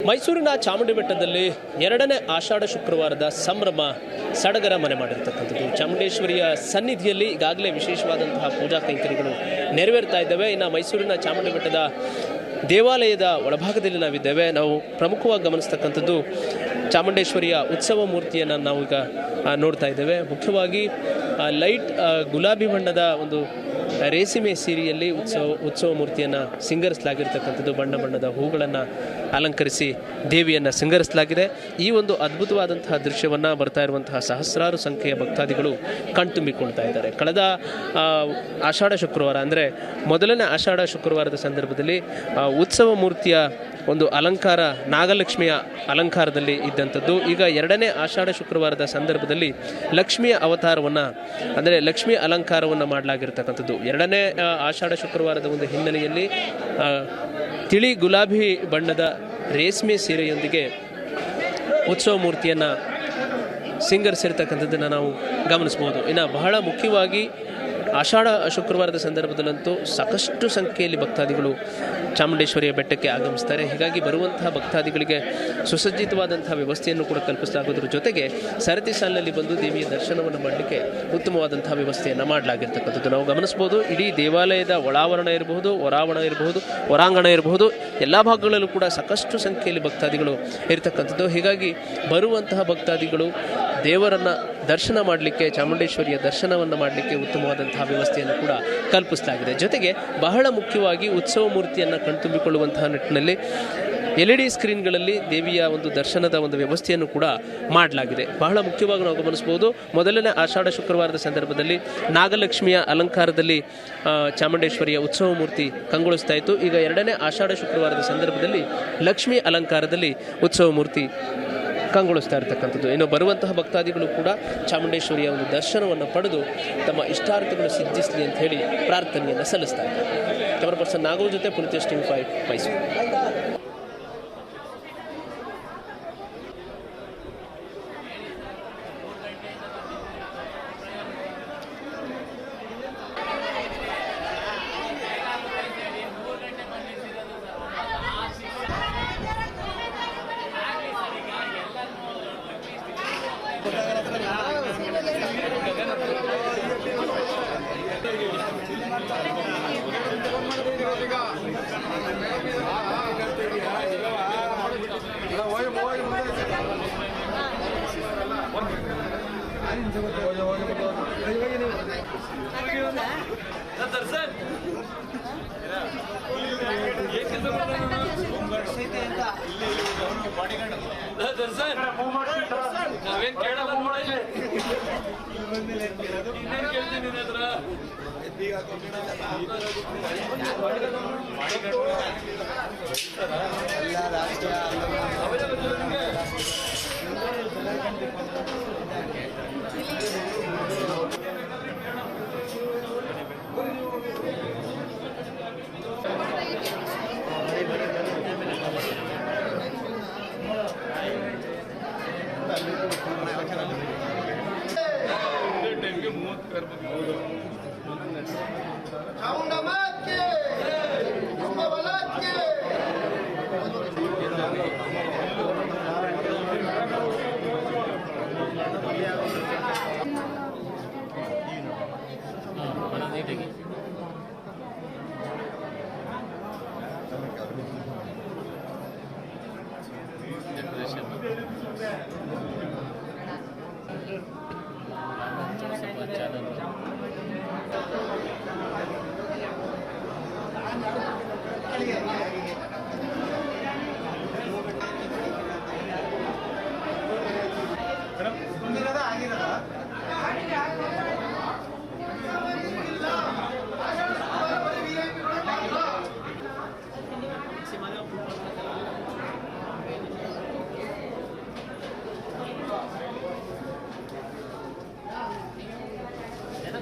ಮೈಸೂರಿನ ಚಾಮುಂಡಿ ಬೆಟ್ಟದಲ್ಲಿ ಎರಡನೇ ಆಷಾಢ ಶುಕ್ರವಾರದ ಸಂಭ್ರಮ ಸಡಗರ ಮನೆ ಮಾಡಿರ್ತಕ್ಕಂಥದ್ದು. ಚಾಮುಂಡೇಶ್ವರಿಯ ಸನ್ನಿಧಿಯಲ್ಲಿ ಈಗಾಗಲೇ ವಿಶೇಷವಾದಂತಹ ಪೂಜಾ ಕೈಂಕರ್ಯಗಳು ನೆರವೇರ್ತಾ ಇದ್ದಾವೆ. ಇನ್ನು ಮೈಸೂರಿನ ಚಾಮುಂಡಿ ಬೆಟ್ಟದ ದೇವಾಲಯದ ಒಳಭಾಗದಲ್ಲಿ ನಾವಿದ್ದೇವೆ. ನಾವು ಪ್ರಮುಖವಾಗಿ ಗಮನಿಸ್ತಕ್ಕಂಥದ್ದು ಚಾಮುಂಡೇಶ್ವರಿಯ ಉತ್ಸವ ಮೂರ್ತಿಯನ್ನು ನಾವೀಗ ನೋಡ್ತಾ ಇದ್ದೇವೆ. ಮುಖ್ಯವಾಗಿ ಲೈಟ್ ಗುಲಾಬಿ ಬಣ್ಣದ ಒಂದು ರೇಸಿಮೆ ಸೀರೆಯಲ್ಲಿ ಉತ್ಸವ ಮೂರ್ತಿಯನ್ನು ಸಿಂಗರಿಸಲಾಗಿರ್ತಕ್ಕಂಥದ್ದು. ಬಣ್ಣ ಬಣ್ಣದ ಹೂಗಳನ್ನು ಅಲಂಕರಿಸಿ ದೇವಿಯನ್ನು ಸಿಂಗರಿಸಲಾಗಿದೆ. ಈ ಒಂದು ಅದ್ಭುತವಾದಂತಹ ದೃಶ್ಯವನ್ನು ಬರ್ತಾ ಇರುವಂತಹ ಸಹಸ್ರಾರು ಸಂಖ್ಯೆಯ ಭಕ್ತಾದಿಗಳು ಕಣ್ತುಂಬಿಕೊಳ್ತಾ ಇದ್ದಾರೆ. ಕಳೆದ ಆಷಾಢ ಶುಕ್ರವಾರ ಅಂದರೆ ಮೊದಲನೇ ಆಷಾಢ ಶುಕ್ರವಾರದ ಸಂದರ್ಭದಲ್ಲಿ ಉತ್ಸವ ಮೂರ್ತಿಯ ಒಂದು ಅಲಂಕಾರ ನಾಗಲಕ್ಷ್ಮಿಯ ಅಲಂಕಾರದಲ್ಲಿ ಇದ್ದಂಥದ್ದು. ಈಗ ಎರಡನೇ ಆಷಾಢ ಶುಕ್ರವಾರದ ಸಂದರ್ಭದಲ್ಲಿ ಲಕ್ಷ್ಮಿಯ ಅವತಾರವನ್ನು ಅಂದರೆ ಲಕ್ಷ್ಮಿ ಅಲಂಕಾರವನ್ನು ಮಾಡಲಾಗಿರ್ತಕ್ಕಂಥದ್ದು. ಎರಡನೇ ಆಷಾಢ ಶುಕ್ರವಾರದ ಒಂದು ಹಿನ್ನೆಲೆಯಲ್ಲಿ ತಿಳಿ ಗುಲಾಬಿ ಬಣ್ಣದ ರೇಷ್ಮೆ ಸೀರೆಯೊಂದಿಗೆ ಉತ್ಸವ ಮೂರ್ತಿಯನ್ನು ಸಿಂಗರಿಸಿರ್ತಕ್ಕಂಥದ್ದನ್ನು ನಾವು ಗಮನಿಸ್ಬೋದು. ಇನ್ನು ಬಹಳ ಮುಖ್ಯವಾಗಿ ಆಷಾಢ ಶುಕ್ರವಾರದ ಸಂದರ್ಭದಲ್ಲಂತೂ ಸಾಕಷ್ಟು ಸಂಖ್ಯೆಯಲ್ಲಿ ಭಕ್ತಾದಿಗಳು ಚಾಮುಂಡೇಶ್ವರಿಯ ಬೆಟ್ಟಕ್ಕೆ ಆಗಮಿಸ್ತಾರೆ. ಹೀಗಾಗಿ ಬರುವಂತಹ ಭಕ್ತಾದಿಗಳಿಗೆ ಸುಸಜ್ಜಿತವಾದಂತಹ ವ್ಯವಸ್ಥೆಯನ್ನು ಕೂಡ ಕಲ್ಪಿಸಲಾಗೋದ್ರ ಜೊತೆಗೆ ಸರತಿ ಸಾಲಿನಲ್ಲಿ ಬಂದು ದೇವಿಯ ದರ್ಶನವನ್ನು ಮಾಡಲಿಕ್ಕೆ ಉತ್ತಮವಾದಂತಹ ವ್ಯವಸ್ಥೆಯನ್ನು ಮಾಡಲಾಗಿರ್ತಕ್ಕಂಥದ್ದು ನಾವು ಗಮನಿಸ್ಬೋದು. ಇಡೀ ದೇವಾಲಯದ ಒಳಾವರಣ ಇರಬಹುದು, ಹೊರಾಂಗಣ ಇರಬಹುದು, ಎಲ್ಲ ಭಾಗಗಳಲ್ಲೂ ಕೂಡ ಸಾಕಷ್ಟು ಸಂಖ್ಯೆಯಲ್ಲಿ ಭಕ್ತಾದಿಗಳು ಇರತಕ್ಕಂಥದ್ದು. ಹೀಗಾಗಿ ಬರುವಂತಹ ಭಕ್ತಾದಿಗಳು ದೇವರನ್ನು ದರ್ಶನ ಮಾಡಲಿಕ್ಕೆ, ಚಾಮುಂಡೇಶ್ವರಿಯ ದರ್ಶನವನ್ನು ಮಾಡಲಿಕ್ಕೆ ಉತ್ತಮವಾದಂತಹ ವ್ಯವಸ್ಥೆಯನ್ನು ಕೂಡ ಕಲ್ಪಿಸಲಾಗಿದೆ. ಜೊತೆಗೆ ಬಹಳ ಮುಖ್ಯವಾಗಿ ಉತ್ಸವ ಮೂರ್ತಿಯನ್ನು ಕಣ್ತುಂಬಿಕೊಳ್ಳುವಂತಹ ನಿಟ್ಟಿನಲ್ಲಿ LED ಸ್ಕ್ರೀನ್ಗಳಲ್ಲಿ ದೇವಿಯ ಒಂದು ದರ್ಶನದ ಒಂದು ವ್ಯವಸ್ಥೆಯನ್ನು ಕೂಡ ಮಾಡಲಾಗಿದೆ. ಬಹಳ ಮುಖ್ಯವಾಗಿ ನಾವು ಗಮನಿಸಬಹುದು, ಮೊದಲನೇ ಆಷಾಢ ಶುಕ್ರವಾರದ ಸಂದರ್ಭದಲ್ಲಿ ನಾಗಲಕ್ಷ್ಮಿಯ ಅಲಂಕಾರದಲ್ಲಿ ಚಾಮುಂಡೇಶ್ವರಿಯ ಉತ್ಸವ ಮೂರ್ತಿ ಕಂಗೊಳಿಸ್ತಾ ಇತ್ತು. ಈಗ ಎರಡನೇ ಆಷಾಢ ಶುಕ್ರವಾರದ ಸಂದರ್ಭದಲ್ಲಿ ಲಕ್ಷ್ಮಿ ಅಲಂಕಾರದಲ್ಲಿ ಉತ್ಸವ ಮೂರ್ತಿ ಕಂಗೊಳಿಸ್ತಾ ಇರ್ತಕ್ಕಂಥದ್ದು. ಇನ್ನು ಬರುವಂತಹ ಭಕ್ತಾದಿಗಳು ಕೂಡ ಚಾಮುಂಡೇಶ್ವರಿಯ ಒಂದು ದರ್ಶನವನ್ನು ಪಡೆದು ತಮ್ಮ ಇಷ್ಟಾರ್ಥಗಳು ಸಿದ್ಧಿಸಲಿ ಅಂತ ಹೇಳಿ ಪ್ರಾರ್ಥನೆಯನ್ನು ಸಲ್ಲಿಸ್ತಾ ಇದ್ದಾರೆ. ಕ್ಯಾಮರಾ ಪರ್ಸನ್ ನಾಗೂರ್ ಜೊತೆ ಪುನಿತೇಶ್ ಟಿವಿ 5 ಮೈಸೂರು. ಚಾನಲ್